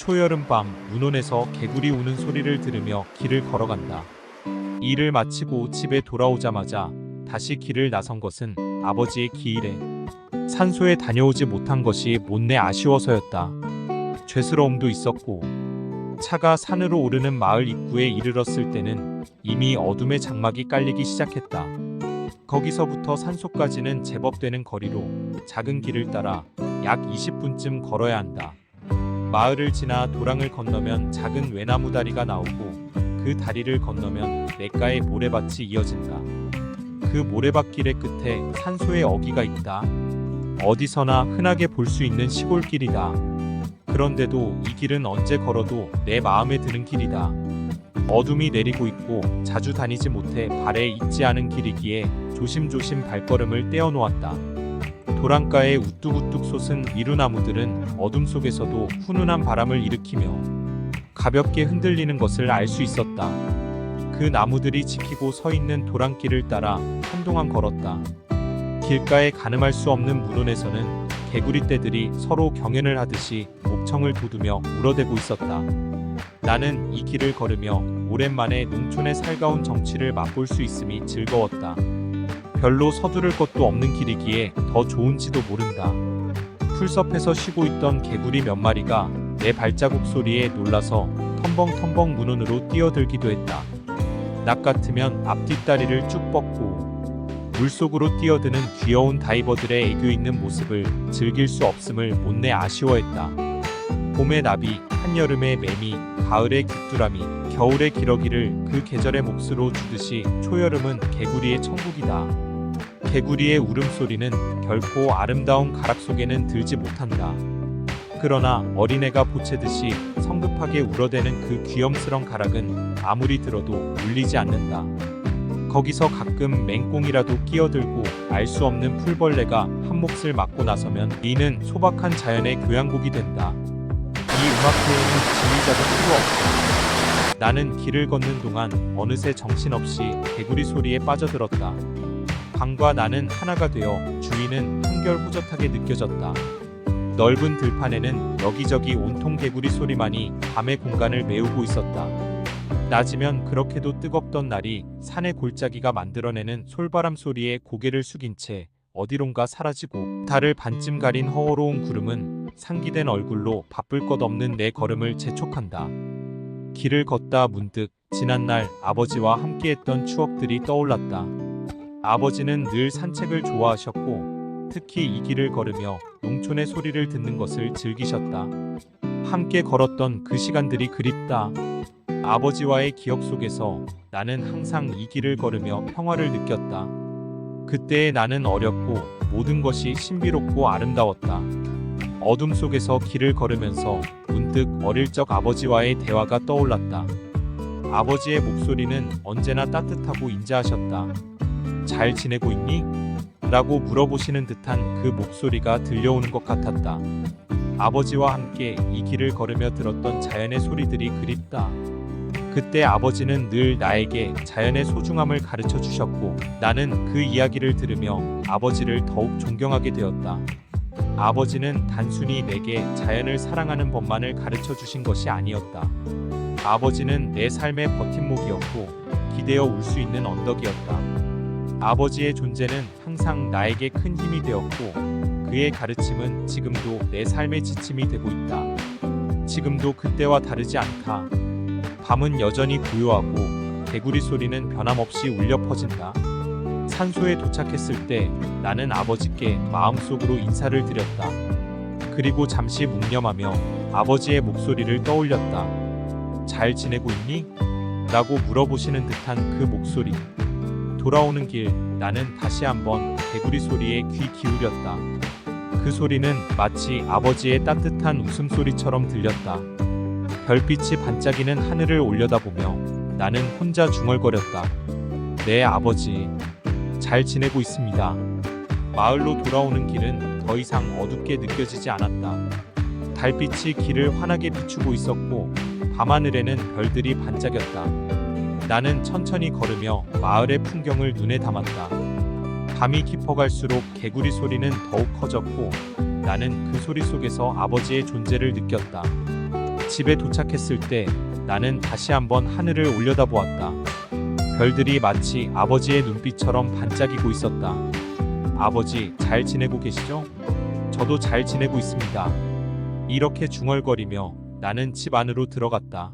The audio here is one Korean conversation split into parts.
초여름 밤 문온에서 개구리 우는 소리를 들으며 길을 걸어간다. 일을 마치고 집에 돌아오자마자 다시 길을 나선 것은 아버지의 기일에 산소에 다녀오지 못한 것이 못내 아쉬워서였다. 죄스러움도 있었고 차가 산으로 오르는 마을 입구에 이르렀을 때는 이미 어둠의 장막이 깔리기 시작했다. 거기서부터 산소까지는 제법 되는 거리로 작은 길을 따라 약 20분쯤 걸어야 한다. 마을을 지나 도랑을 건너면 작은 외나무 다리가 나오고 그 다리를 건너면 냇가의 모래밭이 이어진다. 그 모래밭길의 끝에 산소의 어귀가 있다. 어디서나 흔하게 볼 수 있는 시골길이다. 그런데도 이 길은 언제 걸어도 내 마음에 드는 길이다. 어둠이 내리고 있고 자주 다니지 못해 발에 익지 않은 길이기에 조심조심 발걸음을 떼어놓았다. 도랑가에 우뚝우뚝 솟은 미루나무들은 어둠 속에서도 훈훈한 바람을 일으키며 가볍게 흔들리는 것을 알 수 있었다. 그 나무들이 지키고 서 있는 도랑길을 따라 한동안 걸었다. 길가에 가늠할 수 없는 문온에서는 개구리떼들이 서로 경연을 하듯이 목청을 돋우며 울어대고 있었다. 나는 이 길을 걸으며 오랜만에 농촌의 살가운 정취를 맛볼 수 있음이 즐거웠다. 별로 서두를 것도 없는 길이기에 더 좋은지도 모른다. 풀숲에서 쉬고 있던 개구리 몇 마리가 내 발자국 소리에 놀라서 텀벙텀벙 문온으로 뛰어들기도 했다. 낮 같으면 앞뒷다리를 쭉 뻗고 물속으로 뛰어드는 귀여운 다이버들의 애교 있는 모습을 즐길 수 없음을 못내 아쉬워했다. 봄의 나비, 한여름의 매미, 가을의 귀뚜라미, 겨울의 기러기를 그 계절의 몫으로 주듯이 초여름은 개구리의 천국이다. 개구리의 울음소리는 결코 아름다운 가락 속에는 들지 못한다. 그러나 어린애가 보채듯이 성급하게 울어대는 그 귀염스런 가락은 아무리 들어도 울리지 않는다. 거기서 가끔 맹꽁이라도 끼어들고 알 수 없는 풀벌레가 한 몫을 맡고 나서면 이는 소박한 자연의 교향곡이 된다. 이 음악회에는 지휘자도 필요 없다. 나는 길을 걷는 동안 어느새 정신없이 개구리 소리에 빠져들었다. 방과 나는 하나가 되어 주위는 한결 호젓하게 느껴졌다. 넓은 들판에는 여기저기 온통 개구리 소리만이 밤의 공간을 메우고 있었다. 낮이면 그렇게도 뜨겁던 날이 산의 골짜기가 만들어내는 솔바람 소리에 고개를 숙인 채 어디론가 사라지고 달을 반쯤 가린 허허로운 구름은 상기된 얼굴로 바쁠 것 없는 내 걸음을 재촉한다. 길을 걷다 문득 지난날 아버지와 함께했던 추억들이 떠올랐다. 아버지는 늘 산책을 좋아하셨고 특히 이 길을 걸으며 농촌의 소리를 듣는 것을 즐기셨다. 함께 걸었던 그 시간들이 그립다. 아버지와의 기억 속에서 나는 항상 이 길을 걸으며 평화를 느꼈다. 그때의 나는 어렸고 모든 것이 신비롭고 아름다웠다. 어둠 속에서 길을 걸으면서 문득 어릴 적 아버지와의 대화가 떠올랐다. 아버지의 목소리는 언제나 따뜻하고 인자하셨다. 잘 지내고 있니? 라고 물어보시는 듯한 그 목소리가 들려오는 것 같았다. 아버지와 함께 이 길을 걸으며 들었던 자연의 소리들이 그립다. 그때 아버지는 늘 나에게 자연의 소중함을 가르쳐 주셨고 나는 그 이야기를 들으며 아버지를 더욱 존경하게 되었다. 아버지는 단순히 내게 자연을 사랑하는 법만을 가르쳐 주신 것이 아니었다. 아버지는 내 삶의 버팀목이었고 기대어 울 수 있는 언덕이었다. 아버지의 존재는 항상 나에게 큰 힘이 되었고 그의 가르침은 지금도 내 삶의 지침이 되고 있다. 지금도 그때와 다르지 않다. 밤은 여전히 고요하고 개구리 소리는 변함없이 울려 퍼진다. 산소에 도착했을 때 나는 아버지께 마음속으로 인사를 드렸다. 그리고 잠시 묵념하며 아버지의 목소리를 떠올렸다. 잘 지내고 있니? 라고 물어보시는 듯한 그 목소리. 돌아오는 길 나는 다시 한번 개구리 소리에 귀 기울였다. 그 소리는 마치 아버지의 따뜻한 웃음소리처럼 들렸다. 별빛이 반짝이는 하늘을 올려다보며 나는 혼자 중얼거렸다. 네 아버지, 잘 지내고 있습니다. 마을로 돌아오는 길은 더 이상 어둡게 느껴지지 않았다. 달빛이 길을 환하게 비추고 있었고 밤하늘에는 별들이 반짝였다. 나는 천천히 걸으며 마을의 풍경을 눈에 담았다. 밤이 깊어갈수록 개구리 소리는 더욱 커졌고 나는 그 소리 속에서 아버지의 존재를 느꼈다. 집에 도착했을 때 나는 다시 한번 하늘을 올려다보았다. 별들이 마치 아버지의 눈빛처럼 반짝이고 있었다. 아버지, 잘 지내고 계시죠? 저도 잘 지내고 있습니다. 이렇게 중얼거리며 나는 집 안으로 들어갔다.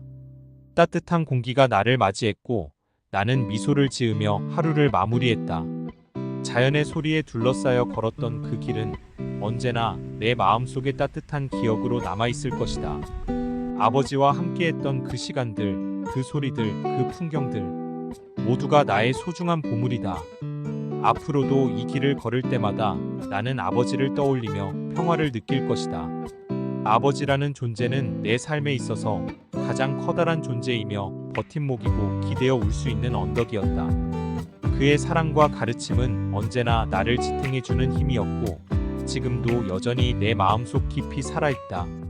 따뜻한 공기가 나를 맞이했고 나는 미소를 지으며 하루를 마무리했다. 자연의 소리에 둘러싸여 걸었던 그 길은 언제나 내 마음속에 따뜻한 기억으로 남아있을 것이다. 아버지와 함께했던 그 시간들, 그 소리들, 그 풍경들 모두가 나의 소중한 보물이다. 앞으로도 이 길을 걸을 때마다 나는 아버지를 떠올리며 평화를 느낄 것이다. 아버지라는 존재는 내 삶에 있어서 가장 커다란 존재이며 버팀목이고 기대어 올 수 있는 언덕이었다. 그의 사랑과 가르침은 언제나 나를 지탱해주는 힘이었고 지금도 여전히 내 마음속 깊이 살아있다.